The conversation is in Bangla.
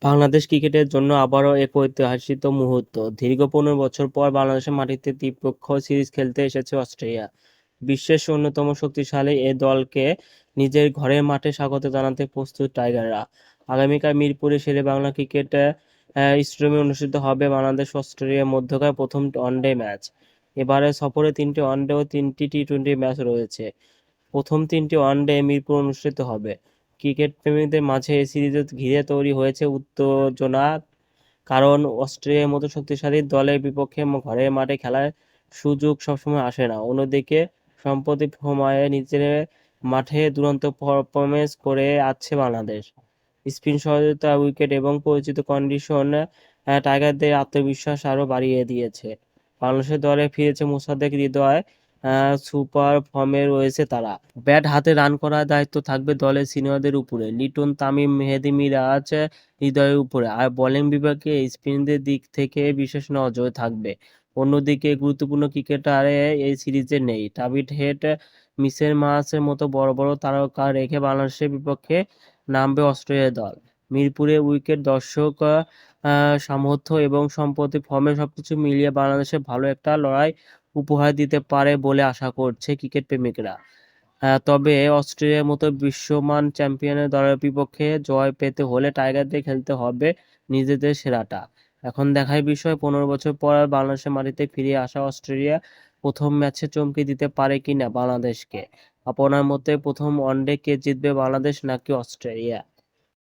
বাংলাদেশ ক্রিকেটের জন্য আবারও এক ঐতিহাসিক মুহূর্ত। দীর্ঘ 15 বছর পর বাংলাদেশের মাটিতে ত্রিপক্ষ সিরিজ খেলতে এসেছে অস্ট্রেলিয়া। বিশ্বের অন্যতম শক্তিশালী এ দলকে নিজের ঘরের মাঠে স্বাগত জানাতে প্রস্তুত টাইগাররা। আগামীকাল মিরপুরে শেরেবাংলা ক্রিকেট স্টেডিয়ামে অনুষ্ঠিত হবে বাংলাদেশ অস্ট্রেলিয়ার মধ্যকার প্রথম ওয়ানডে ম্যাচ। এবারে সফরে 3টি ওয়ানডে ও 3টি টি-টোয়েন্টি ম্যাচ রয়েছে। প্রথম 3টি ওয়ানডে মিরপুরে অনুষ্ঠিত হবে। ক্রিকেট প্রেমীদের মাঝে এই সিরিজ ঘিরে তৈরি হয়েছে উত্তেজনা, কারণ অস্ট্রেলিয়ার মতো শক্তিশালী দলের বিপক্ষে ঘরের মাঠে খেলার সুযোগ সবসময় আসে না। অন্যদিকে সম্প্রতি সময়ে নিজের মাঠে দুরন্ত পারফরমেন্স করে আসছে বাংলাদেশ। স্পিন সহায়তা, উইকেট এবং পরিচিত কন্ডিশন টাইগারদের আত্মবিশ্বাস আরও বাড়িয়ে দিয়েছে। বাংলাদেশের দলে ফিরেছে মোসাদ্দেক, হৃদয় সুপার ফর্মে রয়েছে তারা। ব্যাট হাতে রান করার দায়িত্ব থাকবে দলের সিনিয়রদের উপরে, লিটন, তামিম, মেহেদী মিরাজ, হৃদয়ের উপরে। আর বোলিং বিভাগে স্পিনারদের দিক থেকে বিশেষ নজর থাকবে। অন্যদিকে গুরুত্বপূর্ণ ক্রিকেটারে এই সিরিজে নেই। ট্রাভিস হেড, মিচেল মার্শের মতো বড় বড় তারকা রেখে বাংলাদেশের বিপক্ষে নামবে অস্ট্রেলিয়া দল। মিরপুরে উইকেট, দর্শক সামর্থ্য এবং সম্প্রতি ফর্মে সবকিছু মিলিয়ে বাংলাদেশে ভালো একটা লড়াই উপহার দিতে পারে বলে আশা করছে ক্রিকেট প্রেমিকরা। তবে অস্ট্রেলিয়ার মতো বিশ্বমান চ্যাম্পিয়নের দলের বিপক্ষে জয় পেতে হলে টাইগারদের খেলতে হবে নিজেদের সেরাটা। এখন দেখার বিষয়, 15 বছর পর বাংলাদেশের মাটিতে ফিরে আসা অস্ট্রেলিয়া প্রথম ম্যাচে চমকে দিতে পারে কিনা বাংলাদেশকে। আপনার মতে প্রথম ওয়ানডে কে জিতবে, বাংলাদেশ নাকি অস্ট্রেলিয়া?